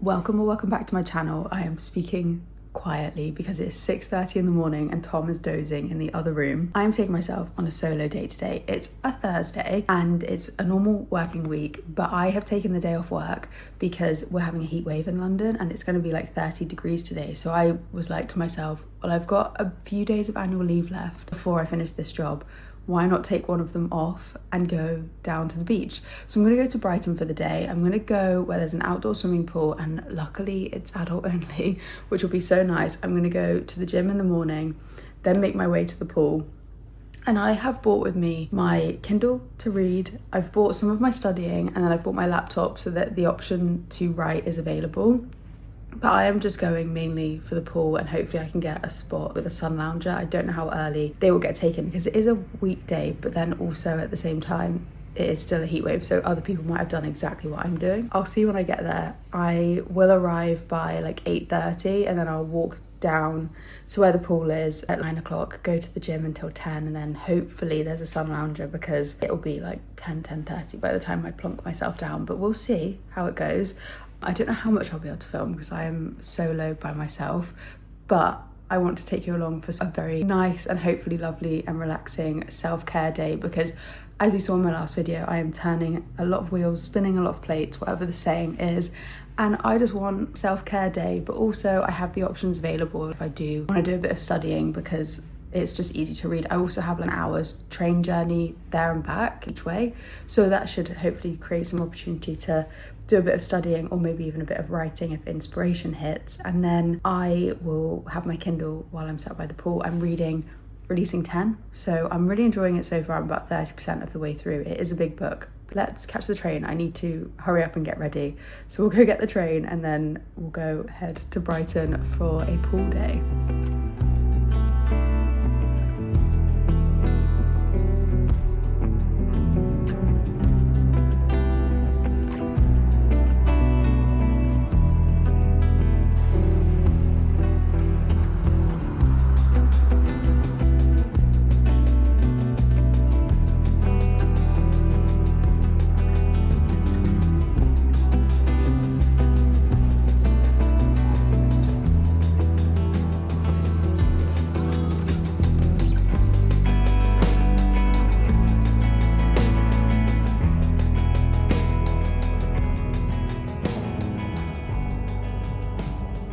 Welcome or welcome back to my channel. I am speaking quietly because it's 6:30 in the morning and Tom is dozing in the other room. I am taking myself on a solo date today. It's a Thursday and it's a normal working week, but I have taken the day off work because we're having a heat wave in London and it's going to be like 30 degrees today. So I was like to myself, well, I've got a few days of annual leave left before I finish this job. Why not take one of them off and go down to the beach? So I'm going to go to Brighton for the day. I'm going to go where there's an outdoor swimming pool and luckily it's adult only, which will be so nice. I'm going to go to the gym in the morning, then make my way to the pool. And I have brought with me my Kindle to read. I've bought some of my studying and then I've bought my laptop so that the option to write is available. But I am just going mainly for the pool and hopefully I can get a spot with a sun lounger. I don't know how early they will get taken because it is a weekday, but then also at the same time, it is still a heat wave. So other people might have done exactly what I'm doing. I'll see when I get there. I will arrive by like 8:30 and then I'll walk down to where the pool is at 9 o'clock, go to the gym until 10 and then hopefully there's a sun lounger because it'll be like 10:30 by the time I plonk myself down, but we'll see how it goes. I don't know how much I'll be able to film because I am solo by myself, but I want to take you along for a very nice and hopefully lovely and relaxing self-care day because as you saw in my last video, I am turning a lot of wheels, spinning a lot of plates, whatever the saying is, and I just want self-care day, but also I have the options available if I do want to do a bit of studying because it's just easy to read. I also have like an hour's train journey there and back each way, so that should hopefully create some opportunity to do a bit of studying or maybe even a bit of writing if inspiration hits. And then I will have my Kindle while I'm sat by the pool. I'm reading Releasing 10, so I'm really enjoying it so far. I'm about 30% of the way through. It is a big book. Let's catch the train. I need to hurry up and get ready. So we'll go get the train and then we'll go head to Brighton for a pool day.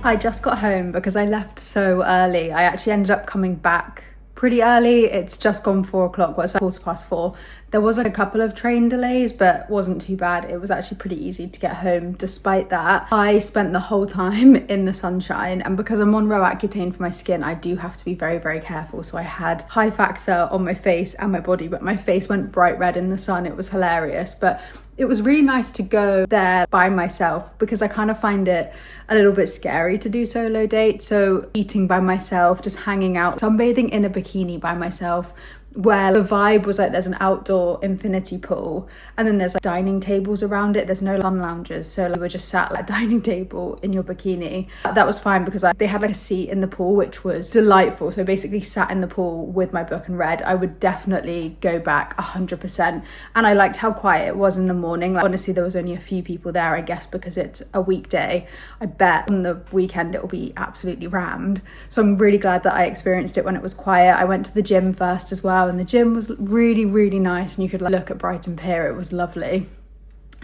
I just got home because I left so early. I actually ended up coming back pretty early. It's just gone 4 o'clock, well, it's 4:15. There was like a couple of train delays, but wasn't too bad. It was actually pretty easy to get home. Despite that, I spent the whole time in the sunshine, and because I'm on Roaccutane for my skin, I do have to be very, very careful. So I had high factor on my face and my body, but my face went bright red in the sun. It was hilarious, but it was really nice to go there by myself because I kind of find it a little bit scary to do solo dates. So eating by myself, just hanging out, sunbathing in a bikini by myself, where the vibe was like there's an outdoor infinity pool and then there's like dining tables around it. There's no sun loungers, so like, we were just sat at a dining table in your bikini. That was fine because they had like a seat in the pool, which was delightful. So basically sat in the pool with my book and read. I would definitely go back 100%. And I liked how quiet it was in the morning. Like, honestly, there was only a few people there, I guess because it's a weekday. I bet on the weekend it will be absolutely rammed. So I'm really glad that I experienced it when it was quiet. I went to the gym first as well, and the gym was really, really nice, and you could like look at Brighton Pier. It was lovely.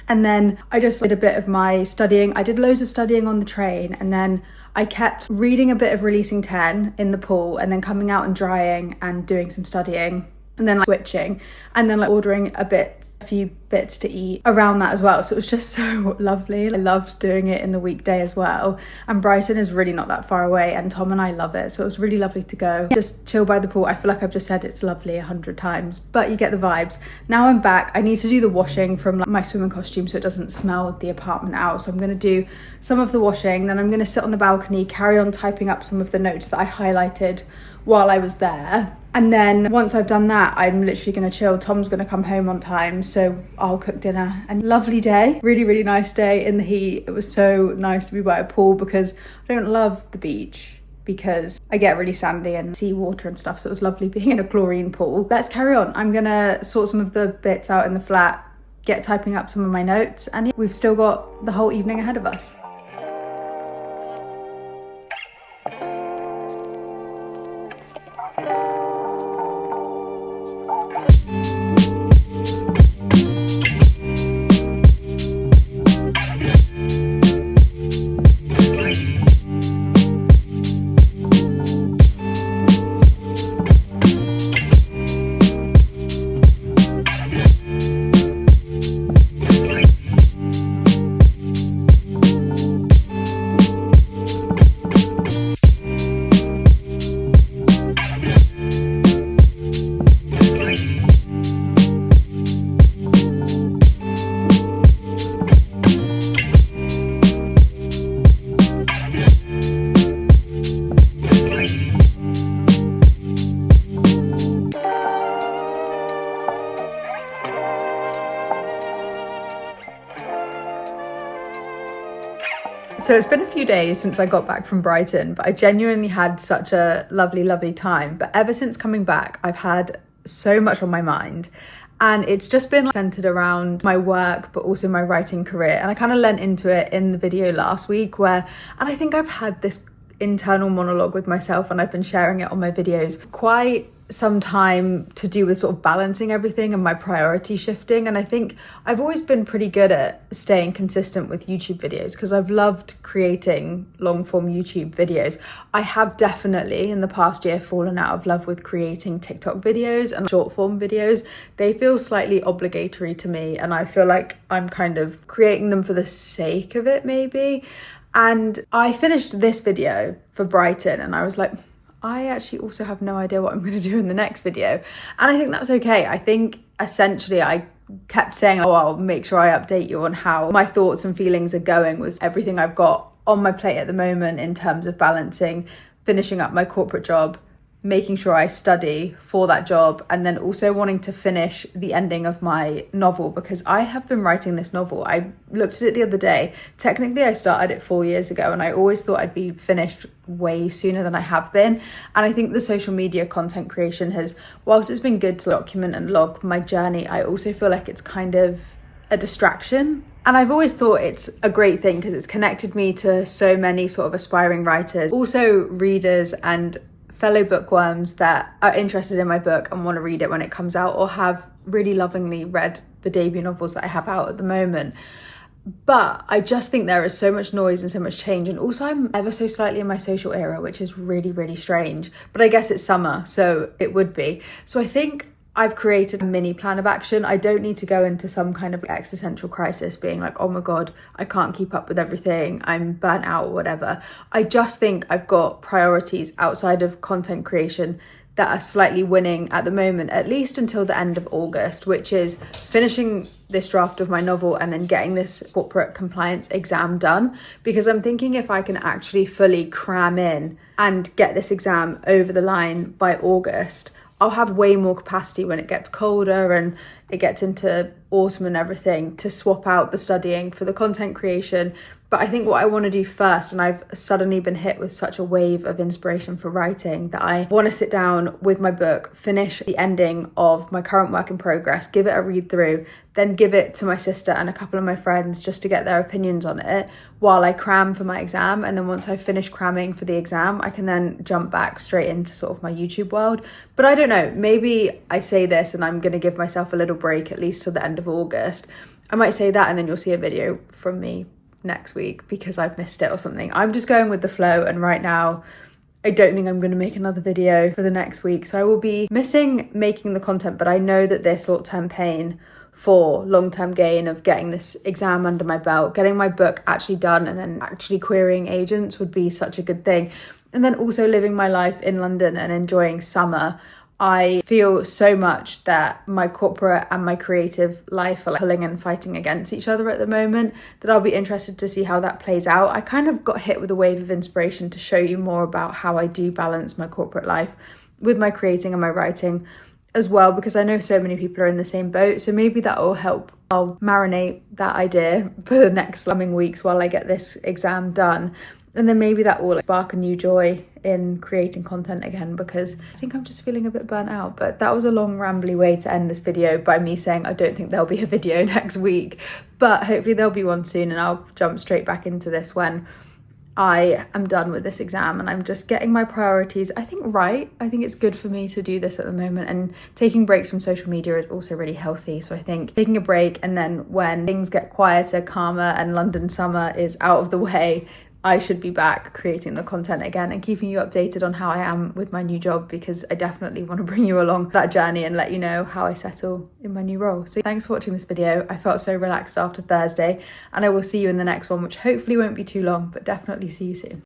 And then I just did a bit of my studying. I did loads of studying on the train, and then I kept reading a bit of Releasing 10 in the pool and then coming out and drying and doing some studying and then like switching and then like ordering a few bits to eat around that as well. So it was just so lovely. I loved doing it in the weekday as well, and Brighton is really not that far away and Tom and I love it, so it was really lovely to go just chill by the pool. I feel like I've just said it's lovely 100 times, but you get the vibes. Now I'm back. I need to do the washing from like my swimming costume so it doesn't smell the apartment out, so I'm going to do some of the washing, then I'm going to sit on the balcony, carry on typing up some of the notes that I highlighted while I was there. And then once I've done that, I'm literally going to chill. Tom's going to come home on time, so I'll cook dinner. And lovely day, really, really nice day in the heat. It was so nice to be by a pool because I don't love the beach because I get really sandy and seawater and stuff. So it was lovely being in a chlorine pool. Let's carry on. I'm going to sort some of the bits out in the flat, get typing up some of my notes, and we've still got the whole evening ahead of us. So it's been a few days since I got back from Brighton, but I genuinely had such a lovely, lovely time. But ever since coming back, I've had so much on my mind. And it's just been centered around my work, but also my writing career. And I kind of lent into it in the video last week and I think I've had this internal monologue with myself and I've been sharing it on my videos quite some time to do with sort of balancing everything and my priority shifting. And I think I've always been pretty good at staying consistent with YouTube videos because I've loved creating long form YouTube videos. I have definitely in the past year fallen out of love with creating TikTok videos and short form videos. They feel slightly obligatory to me and I feel like I'm kind of creating them for the sake of it maybe. And I finished this video for Brighton and I was like, I actually also have no idea what I'm going to do in the next video. And I think that's okay. I think essentially I kept saying, oh, I'll make sure I update you on how my thoughts and feelings are going with everything I've got on my plate at the moment in terms of balancing, finishing up my corporate job, making sure I study for that job, and then also wanting to finish the ending of my novel because I have been writing this novel. I looked at it the other day. Technically, I started it 4 years ago and I always thought I'd be finished way sooner than I have been. And I think the social media content creation has, whilst it's been good to document and log my journey, I also feel like it's kind of a distraction. And I've always thought it's a great thing because it's connected me to so many sort of aspiring writers, also readers and fellow bookworms that are interested in my book and want to read it when it comes out or have really lovingly read the debut novels that I have out at the moment. But I just think there is so much noise and so much change, and also I'm ever so slightly in my social era, which is really, really strange, but I guess it's summer, so it would be. So I think I've created a mini plan of action. I don't need to go into some kind of existential crisis being like, oh my God, I can't keep up with everything, I'm burnt out or whatever. I just think I've got priorities outside of content creation that are slightly winning at the moment, at least until the end of August, which is finishing this draft of my novel and then getting this corporate compliance exam done. Because I'm thinking if I can actually fully cram in and get this exam over the line by August, I'll have way more capacity when it gets colder and it gets into autumn and everything to swap out the studying for the content creation. But I think what I want to do first, and I've suddenly been hit with such a wave of inspiration for writing, that I want to sit down with my book, finish the ending of my current work in progress, give it a read through, then give it to my sister and a couple of my friends just to get their opinions on it while I cram for my exam. And then once I finish cramming for the exam, I can then jump back straight into sort of my YouTube world. But I don't know, maybe I say this and I'm going to give myself a little break at least till the end of August. I might say that and then you'll see a video from me next week because I've missed it or something. I'm just going with the flow, and right now I don't think I'm going to make another video for the next week, so I will be missing making the content. But I know that this short-term pain for long-term gain of getting this exam under my belt, getting my book actually done, and then actually querying agents would be such a good thing. And then also living my life in London and enjoying summer. I feel so much that my corporate and my creative life are like pulling and fighting against each other at the moment, that I'll be interested to see how that plays out. I kind of got hit with a wave of inspiration to show you more about how I do balance my corporate life with my creating and my writing as well, because I know so many people are in the same boat. So maybe that will help. I'll marinate that idea for the next coming weeks while I get this exam done. And then maybe that will spark a new joy in creating content again, because I think I'm just feeling a bit burnt out. But that was a long rambly way to end this video by me saying I don't think there'll be a video next week, but hopefully there'll be one soon and I'll jump straight back into this when I am done with this exam and I'm just getting my priorities, I think, right. I think it's good for me to do this at the moment, and taking breaks from social media is also really healthy. So I think taking a break, and then when things get quieter, calmer, and London summer is out of the way, I should be back creating the content again and keeping you updated on how I am with my new job, because I definitely want to bring you along that journey and let you know how I settle in my new role. So thanks for watching this video. I felt so relaxed after Thursday, and I will see you in the next one, which hopefully won't be too long, but definitely see you soon.